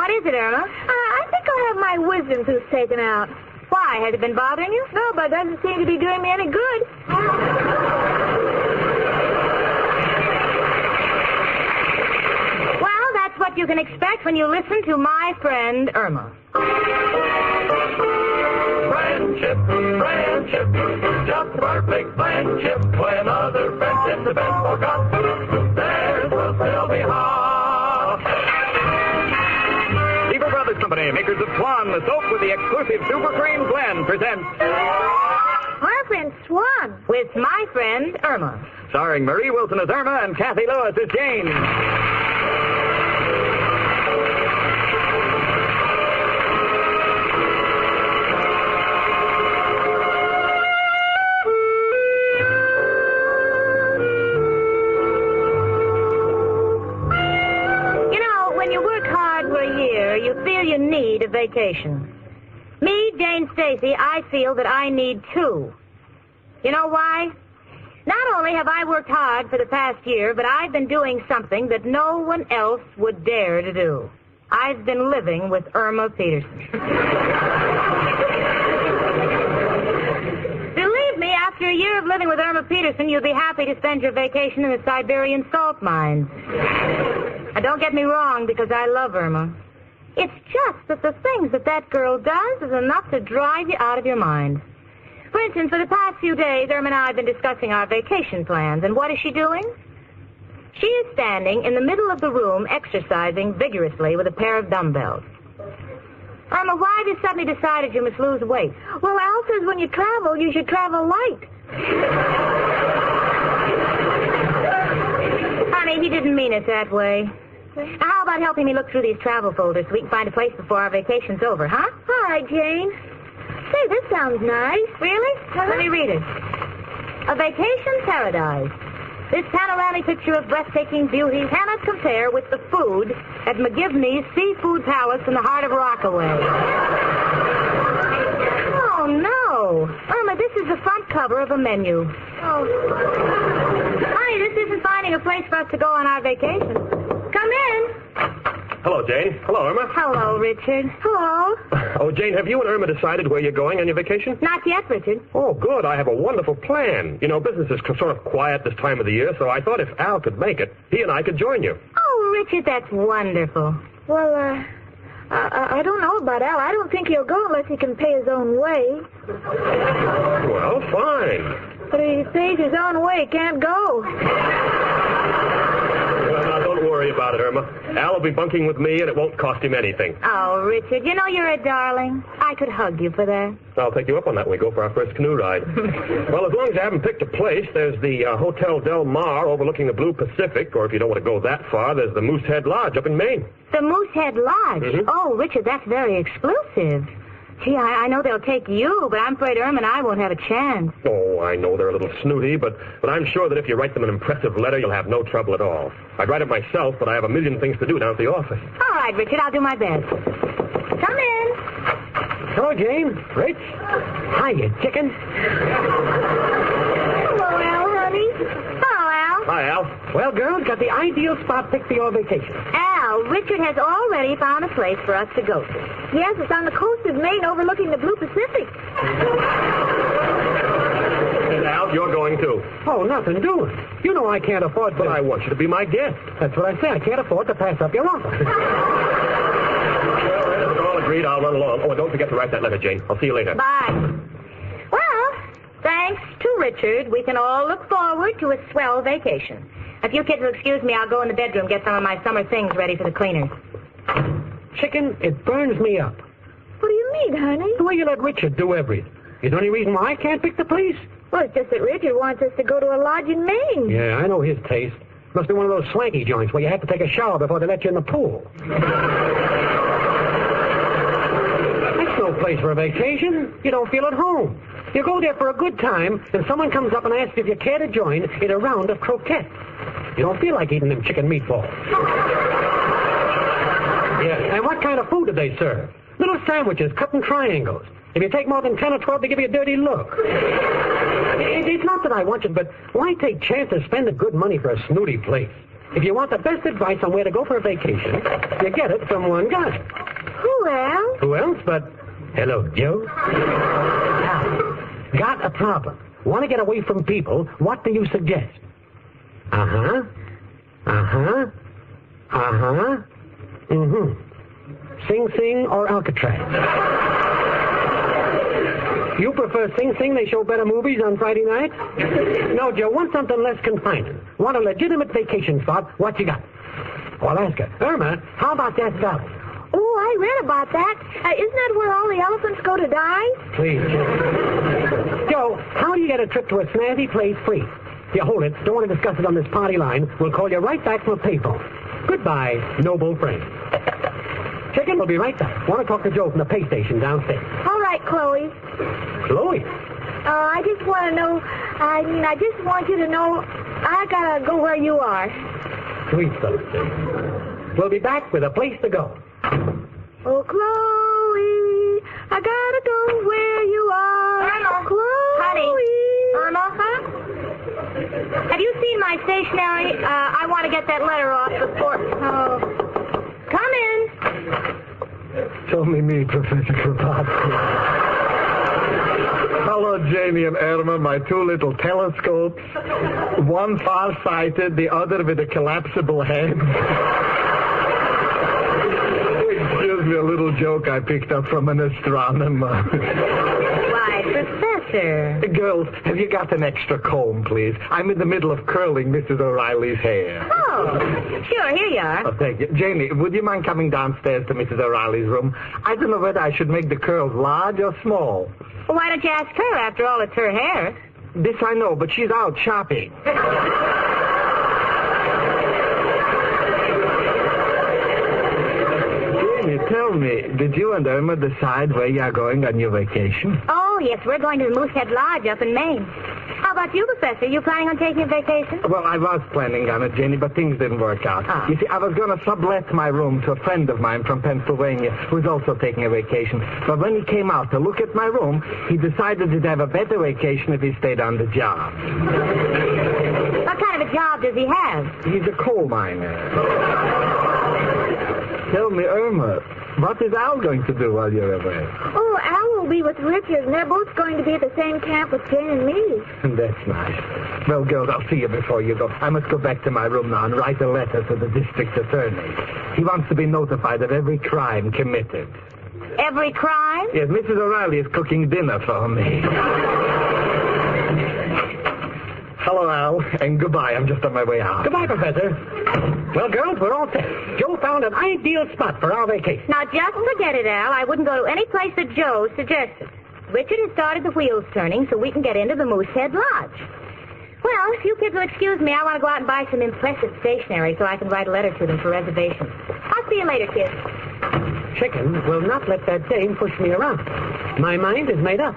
What is it, Irma? I think I'll have my wisdom tooth taken out. Why? Has it been bothering you? No, but it doesn't seem to be doing me any good. Well, that's what you can expect when you listen to my friend Irma. Friendship, just a perfect friendship. When other friendships have been forgot, theirs will still be hot. Lever Brothers Company, makers of Swan, the soap with the exclusive Super Cream blend, presents Our friend Swan. With my friend Irma. starring Marie Wilson as Irma and Cathy Lewis as Jane. You feel you need a vacation. Me, Jane Stacy, I feel that I need two. You know why? Not only have I worked hard for the past year, but I've been doing something that no one else would dare to do. I've been living with Irma Peterson. Believe me, after a year of living with Irma Peterson, you'll be happy to spend your vacation in the Siberian salt mines. Now, don't get me wrong, because I love Irma. It's just that the things that girl does is enough to drive you out of your mind. For instance, for the past few days, Irma and I have been discussing our vacation plans. And what is she doing? She is standing in the middle of the room exercising vigorously with a pair of dumbbells. Irma, why have you suddenly decided you must lose weight? Well, Al says when you travel, you should travel light. Honey, he didn't mean it that way. How about helping me look through these travel folders so we can find a place before our vacation's over, huh? All right, Jane. Say, this sounds nice. Really? Let me read it. A vacation paradise. This panoramic picture of breathtaking beauty cannot compare with the food at McGivney's Seafood Palace in the heart of Rockaway. Oh, no. Irma, this is the front cover of a menu. Oh. Honey, this isn't finding a place for us to go on our vacation. Come in. Hello, Jane. Hello, Irma. Hello, Richard. Hello. Oh, Jane, have you and Irma decided where you're going on your vacation? Not yet, Richard. Oh, good. I have a wonderful plan. You know, business is sort of quiet this time of the year, so I thought if Al could make it, he and I could join you. Oh, Richard, that's wonderful. Well, I don't know about Al. I don't think he'll go unless he can pay his own way. Well, fine. But if he pays his own way, he can't go. Well, now, don't worry about it, Irma. Al will be bunking with me, and it won't cost him anything. Oh, Richard, you know you're a darling. I could hug you for that. I'll take you up on that when we go for our first canoe ride. Well, as long as you haven't picked a place, there's the Hotel Del Mar overlooking the Blue Pacific, or if you don't want to go that far, there's the Moosehead Lodge up in Maine. The Moosehead Lodge? Mm-hmm. Oh, Richard, that's very exclusive. Gee, I know they'll take you, but I'm afraid Irma and I won't have a chance. Oh, I know they're a little snooty, but I'm sure that if you write them an impressive letter, you'll have no trouble at all. I'd write it myself, but I have a million things to do down at the office. All right, Richard, I'll do my best. Come in. Hello, Jane. Rich. Hiya, chicken. Hello, Al, honey. Hello, Al. Hi, Al. Well, girls, got the ideal spot picked for your vacation. Al, Richard has already found a place for us to go to. Yes, it's on the coast of Maine overlooking the Blue Pacific. And Al, you're going too. Oh, nothing doing. You know I can't afford to... But I want you to be my guest. That's what I say. I can't afford to pass up your offer. Well, if we're all agreed, I'll run along. Oh, and don't forget to write that letter, Jane. I'll see you later. Bye. Well, thanks to Richard, we can all look forward to a swell vacation. If you kids will excuse me, I'll go in the bedroom, get some of my summer things ready for the cleaners. Chicken, it burns me up. What do you mean, honey? The way you let Richard do everything. Is there any reason why I can't pick the place? Well, it's just that Richard wants us to go to a lodge in Maine. Yeah, I know his taste. Must be one of those swanky joints where you have to take a shower before they let you in the pool. That's no place for a vacation. You don't feel at home. You go there for a good time, and someone comes up and asks if you care to join in a round of croquettes. You don't feel like eating them chicken meatballs. Yeah, and what kind of food do they serve? Little sandwiches cut in triangles. If you take more than 10 or 12, they give you a dirty look. It's not that I want you, but why take chances spending good money for a snooty place? if you want the best advice on where to go for a vacation, you get it from one guy. Who else? Who else but... Hello, Joe. Now, got a problem. Want to get away from people? What do you suggest? Uh-huh. Uh-huh. Uh-huh. Mm-hmm. Sing Sing or Alcatraz? You prefer Sing Sing? They show better movies on Friday night? No, Joe, want something less confining. Want a legitimate vacation spot? What you got? Well, ask her. Irma, how about that valley? Oh, I read about that. Isn't that where all the elephants go to die? Please, Joe, how do you get a trip to a snazzy place free? Here, hold it. Don't want to discuss it on this party line. We'll call you right back from a payphone. Goodbye, noble friend. Chicken, we'll be right back. Want to talk to Joe from the pay station downstairs. All right, Chloe. Chloe? I just want to know, I just want you to know I gotta go where you are. Sweet stuff. We'll be back with a place to go. Oh, Chloe, I gotta go where you are. Irma. Chloe. Honey. Irma, huh? Have you seen my stationery? I want to get that letter off before... Oh. Come in. It's only me, Professor Kropotkin. Hello, Janie and Irma, my two little telescopes. One far-sighted, the other with a collapsible head. Excuse me, a little joke I picked up from an astronomer. Why, Professor. Girls, have you got an extra comb, please? I'm in the middle of curling Mrs. O'Reilly's hair. Oh, sure, here you are. Oh, thank you. Janie, would you mind coming downstairs to Mrs. O'Reilly's room? I don't know whether I should make the curls large or small. Well, why don't you ask her? After all, it's her hair. This I know, but she's out shopping. Janie, tell me, did you and Irma decide where you are going on your vacation? Oh, yes, we're going to the Moosehead Lodge up in Maine. How about you, Professor? You planning on taking a vacation? Well, I was planning on it, Janie, but things didn't work out. Ah. You see, I was going to sublet my room to a friend of mine from Pennsylvania who's also taking a vacation. But when he came out to look at my room, he decided he'd have a better vacation if he stayed on the job. What kind of a job does he have? He's a coal miner. Tell me, Irma, what is Al going to do while you're away? Oh, Al will be with Richard, and they're both going to be at the same camp with Jane and me. That's nice. Well, girls, I'll see you before you go. I must go back to my room now and write a letter to the district attorney. He wants to be notified of every crime committed. Every crime? Yes, Mrs. O'Reilly is cooking dinner for me. Hello, Al, and goodbye. I'm just on my way out. Goodbye, Professor. Well, girls, we're all set. Joe found an ideal spot for our vacation. Now, just forget it, Al. I wouldn't go to any place that Joe suggested. Richard has started the wheels turning so we can get into the Moosehead Lodge. Well, if you kids will excuse me, I want to go out and buy some impressive stationery so I can write a letter to them for reservations. I'll see you later, kids. Chicken will not let that dame push me around. My mind is made up.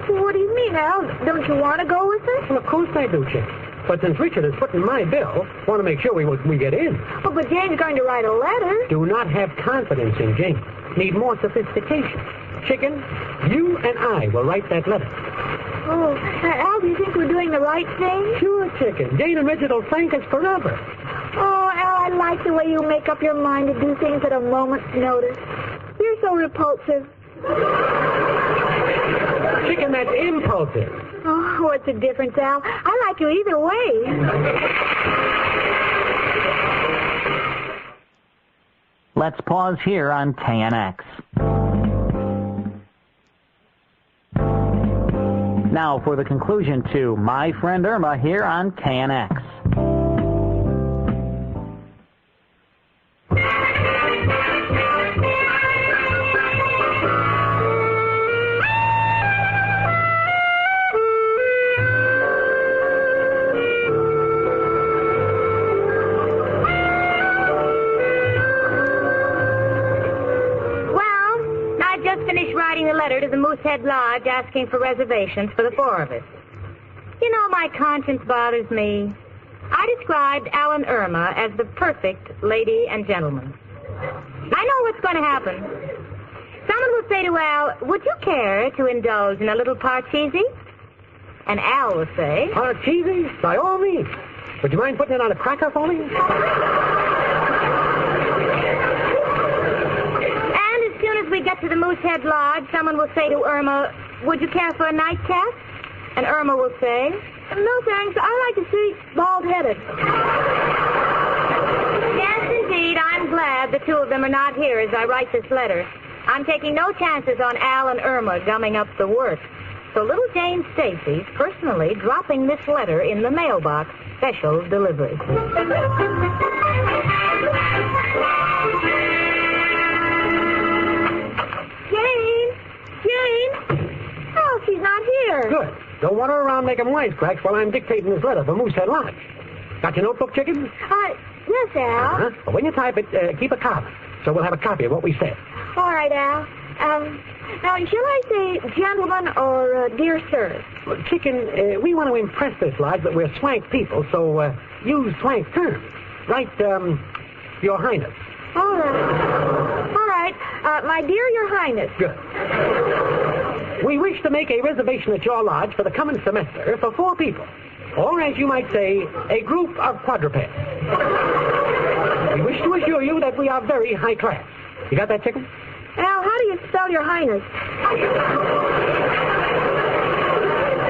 What do you mean, Al? Don't you want to go with us? Well, of course I do, Chick. But since Richard is footing my bill, want to make sure we get in. Oh, but Jane's going to write a letter. Do not have confidence in Jane. Need more sophistication. Chicken, you and I will write that letter. Oh, Al, do you think we're doing the right thing? Sure, Chicken. Jane and Richard will thank us forever. Oh, Al, I like the way you make up your mind to do things at a moment's notice. You're so repulsive. Chicken, that's impulsive. Oh, what's the difference, Al? I like you either way. Let's pause here on KNX. Now for the conclusion to My Friend Irma here on KNX. Writing a letter to the Moosehead Lodge asking for reservations for the four of us. You know, my conscience bothers me. I described Al and Irma as the perfect lady and gentleman. I know what's going to happen. Someone will say to Al, would you care to indulge in a little parcheesi? And Al will say... Parcheesi? By all means. Would you mind putting it on a cracker for me? And as soon as we get to the Moosehead Lodge, someone will say to Irma, would you care for a nightcap? And Irma will say, No, thanks. I like to see bald-headed. yes, indeed, I'm glad the two of them are not here as I write this letter. I'm taking no chances on Al and Irma gumming up the work. So little Jane Stacy personally dropping this letter in the mailbox, special delivery. Jane! Oh, she's not here. Good. Don't wander around making wisecracks while I'm dictating this letter for Moosehead Lodge. Got your notebook, chicken? Yes, Al. Uh-huh. Well, when you type it, keep a copy, so we'll have a copy of what we said. All right, Al. Now, shall I say gentlemen or dear sir? Well, chicken, we want to impress this lodge that we're swank people, so use swank terms. Write, Your Highness. All right. My dear Your Highness. Good. We wish to make a reservation at your lodge for the coming semester for 4 people, or as you might say, a group of quadrupeds. We wish to assure you that we are very high class. You got that, chicken? Al, how do you spell Your Highness?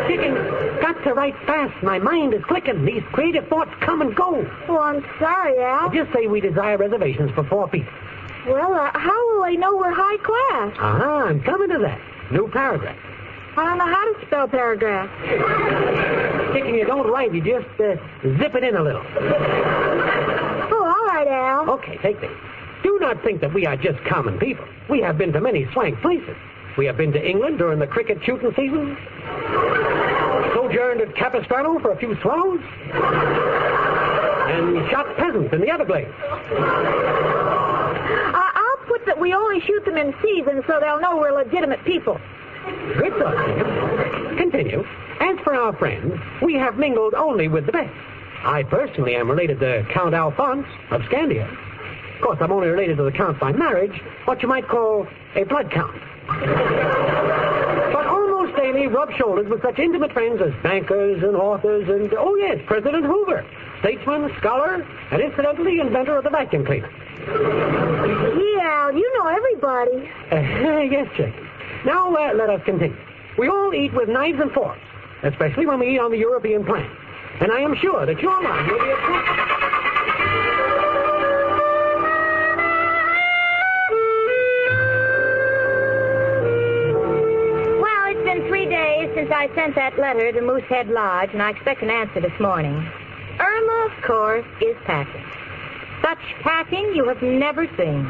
Chicken, got to write fast. My mind is clicking. These creative thoughts come and go. Oh, I'm sorry, Al. Just say we desire reservations for 4 people. Well, how will they know we're high class? Uh-huh, I'm coming to that. New paragraph. I don't know how to spell paragraph. Chicken, you don't write. You just zip it in a little. Oh, all right, Al. Okay, take this. Do not think that we are just common people. We have been to many swank places. We have been to England during the cricket shooting season. Sojourned at Capistrano for a few swallows. And shot pheasants in the Everglades. I'll put that we only shoot them in season so they'll know we're legitimate people. Good thought. Continue. As for our friends, we have mingled only with the best. I personally am related to Count Alphonse of Scandia. Of course, I'm only related to the Count by marriage, what you might call a blood count. But almost daily rub shoulders with such intimate friends as bankers and authors and, oh yes, President Hoover, statesman, scholar, and incidentally inventor of the vacuum cleaner. Yeah, you know everybody. Yes, Chick. Now, let us continue. We all eat with knives and forks, especially when we eat on the European plan. And I am sure that your line will be a... Well, it's been 3 days since I sent that letter to Moosehead Lodge, and I expect an answer this morning. Irma, of course, is packing. Such packing you have never seen.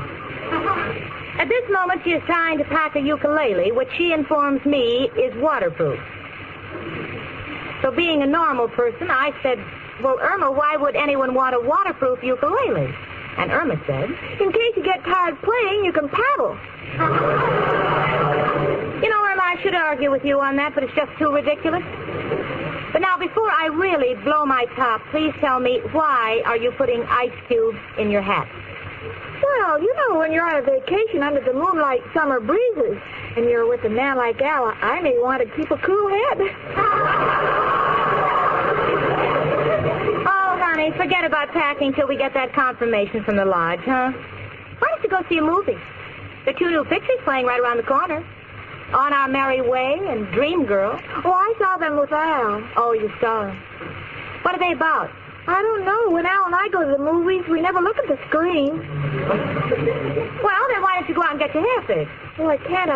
At this moment, she is trying to pack a ukulele, which she informs me is waterproof. So being a normal person, I said, well, Irma, why would anyone want a waterproof ukulele? And Irma said, in case you get tired playing, you can paddle. You know, Irma, I should argue with you on that, but it's just too ridiculous. But now, before I really blow my top, please tell me, why are you putting ice cubes in your hat? Well, you know, when you're on a vacation under the moonlight summer breezes and you're with a man like Al, I may want to keep a cool head. Oh, honey, forget about packing till we get that confirmation from the lodge, huh? Why don't you go see a movie? There are 2 new pictures playing right around the corner. On Our Merry Way and Dream Girl. Oh, I saw them with Al. Oh, you saw them. What are they about? I don't know. When Al and I go to the movies, we never look at the screen. Well, then why don't you go out and get your hair fixed? Well, I can't.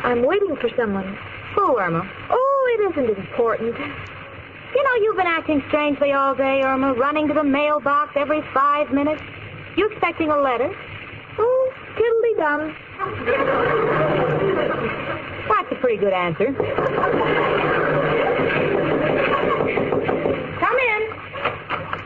I'm waiting for someone. Who, Irma? Oh, it isn't important. You know, you've been acting strangely all day, Irma, running to the mailbox every 5 minutes. You expecting a letter? Oh, tiddly-dum. That's a pretty good answer. Come in.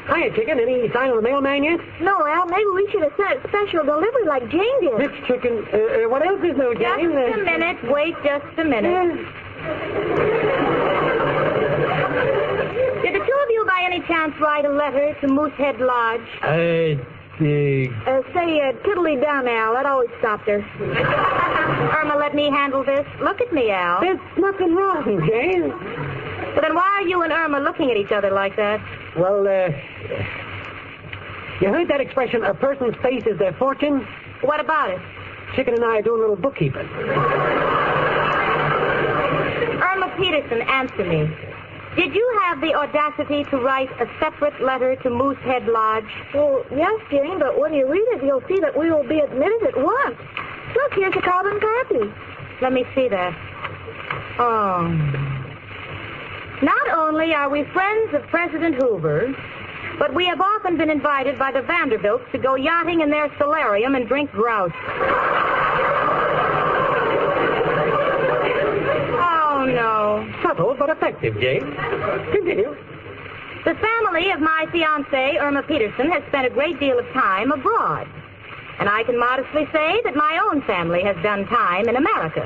Hiya, Chicken. Any sign of the mailman yet? No, Al, maybe we should have sent special delivery like Jane did. This Chicken, what else is new, Jane? Just a minute. Wait just a minute. Did the 2 of you by any chance write a letter to Moosehead Lodge? Say tiddly-dum, Al. That always stopped her. Irma, let me handle this. Look at me, Al. There's nothing wrong, Jane. Well, then why are you and Irma looking at each other like that? Well, you heard that expression, a person's face is their fortune? What about it? Chicken and I are doing a little bookkeeping. Irma Peterson, answer me. Did you have the audacity to write a separate letter to Moosehead Lodge? Well, yes, Jane, but when you read it, you'll see that we will be admitted at once. Look, here's a carbon copy. Let me see that. Oh. Not only are we friends of President Hoover, but we have often been invited by the Vanderbilts to go yachting in their solarium and drink grouse. Oh, no. Subtle but effective, Jane. Continue. The family of my fiancée, Irma Peterson, has spent a great deal of time abroad. And I can modestly say that my own family has done time in America.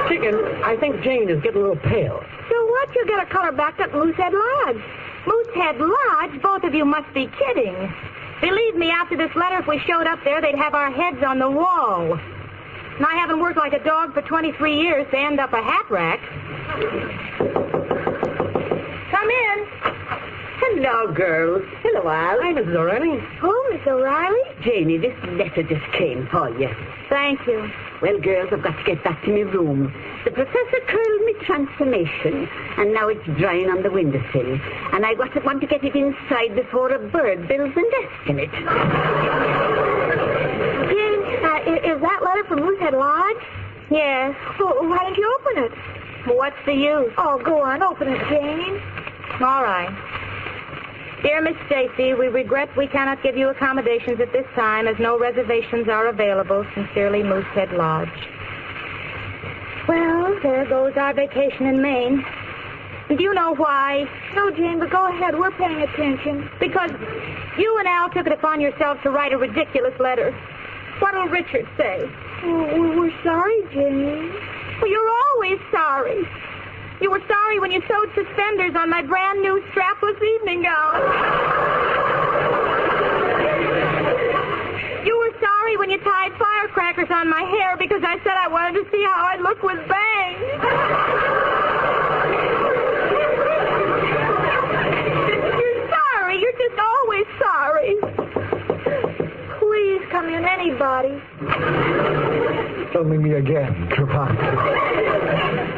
Chicken, I think Jane is getting a little pale. So what? You'll get a color back at Moosehead Lodge. Moosehead Lodge? Both of you must be kidding. Believe me, after this letter, if we showed up there, they'd have our heads on the wall. And I haven't worked like a dog for 23 years to end up a hat rack. Come in. Hello, girls. Hello, Al. Hi, Mrs. O'Reilly. Oh, Miss O'Reilly? Janie, this letter just came for you. Thank you. Well, girls, I've got to get back to my room. The professor curled me transformation, and now it's drying on the windowsill. And I want to get it inside before a bird builds a nest in it. Jane, is that letter from Moosehead Lodge? Yes. Well, why don't you open it? What's the use? Oh, go on, open it, Jane. All right. Dear Miss Stacy, we regret we cannot give you accommodations at this time as no reservations are available. Sincerely, Moosehead Lodge. Well, there goes our vacation in Maine. And do you know why? No, Jane, but go ahead. We're paying attention. Because you and Al took it upon yourselves to write a ridiculous letter. What'll Richard say? Oh, we're sorry, Jane. Well, you're always sorry. You were sorry when you sewed suspenders on my brand new strapless evening gown. You were sorry when you tied firecrackers on my hair because I said I wanted to see how I'd look with bangs. You're sorry. You're just always sorry. Please come in, anybody. It's only me again, Trevante.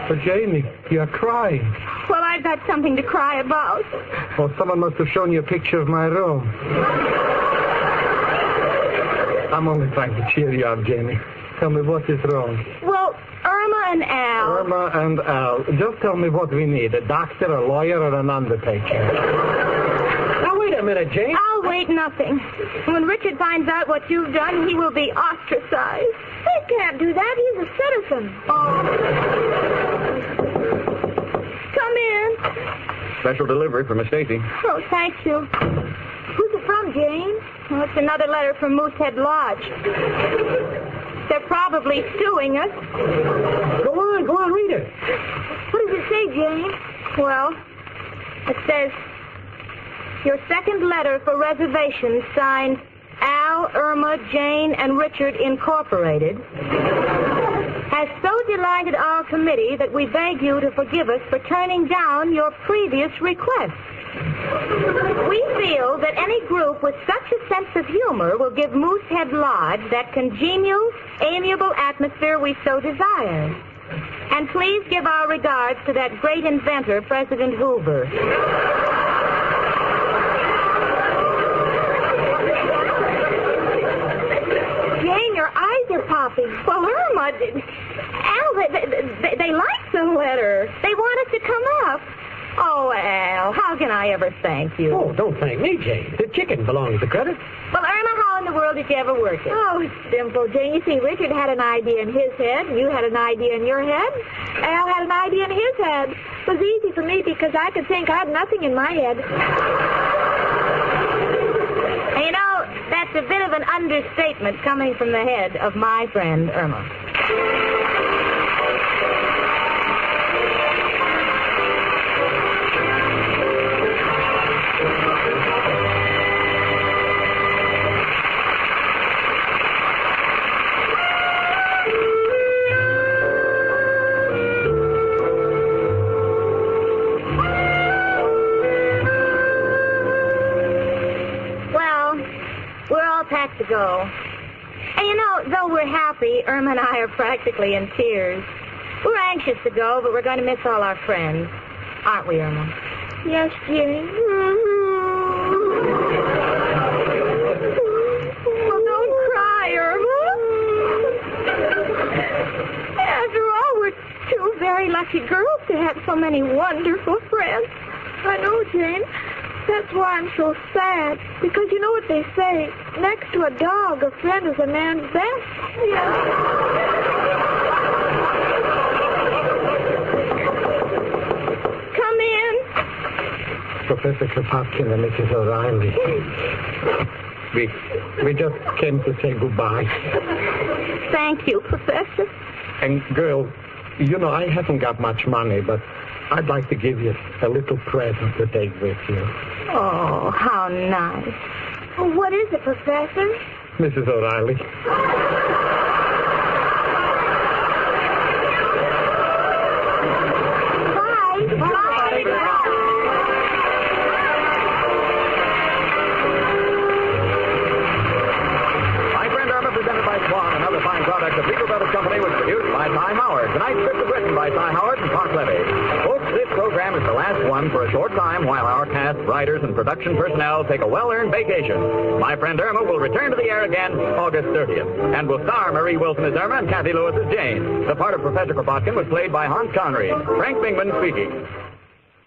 But Jamie, you're crying. Well, I've got something to cry about. Oh, someone must have shown you a picture of my room. I'm only trying to cheer you up, Jamie. Tell me what is wrong. Well, Irma and Al. Irma and Al. Just tell me what we need. A doctor, a lawyer, or an undertaker. Now, wait a minute, Jane. I'll wait nothing. When Richard finds out what you've done, he will be ostracized. He can't do that. He's a citizen. Come in. Special delivery for Miss Stacy. Oh, thank you. Who's it from, Jane? Well, it's another letter from Moosehead Lodge. They're probably suing us. Go on, read it. What does it say, Jane? Well, it says, your second letter for reservations signed Al, Irma, Jane, and Richard Incorporated has so delighted our committee that we beg you to forgive us for turning down your previous request. We feel that any group with such a sense of humor will give Moosehead Lodge that congenial, amiable atmosphere we so desire. And please give our regards to that great inventor, President Hoover. Jane, your eyes are popping. Well, Irma, Al, they like the letter. They want us to come up. Oh, Al, how can I ever thank you? Oh, don't thank me, Jane. The chicken belongs to credit. Well, Irma, how in the world did you ever work it? Oh, it's simple, Jane. You see, Richard had an idea in his head. You had an idea in your head. Al had an idea in his head. It was easy for me because I could think. I had nothing in my head. And you know, that's a bit of an understatement coming from the head of my friend Irma. packed to go. And you know, though we're happy, Irma and I are practically in tears. We're anxious to go, but we're going to miss all our friends. Aren't we, Irma? Yes, Jane. Well, don't cry, Irma. After all, we're two very lucky girls to have so many wonderful friends. I know, Jane. That's why I'm so sad. Because you know what they say. Next to a dog, a friend is a man's best. Come in. Professor Kropotkin and Mrs. O'Reilly. We just came to say goodbye. Thank you, Professor. And, girl, you know, I haven't got much money, but I'd like to give you a little present to take with you. Oh, how nice. What is it, Professor? Mrs. O'Reilly. Bye. Bye. My Friend Irma, presented by Swan, another fine product of Legal Brothers Company, was produced by Ty Howard. Tonight's script was written by Ty Howard and Park Levy. Folks, this program is the last one for a short time while our cast, writers, and production personnel take a well-earned vacation. My Friend Irma will return to the air again August 30th, and will star Marie Wilson as Irma and Cathy Lewis as Jane. The part of Professor Kropotkin was played by Hans Conried. Frank Bingman speaking.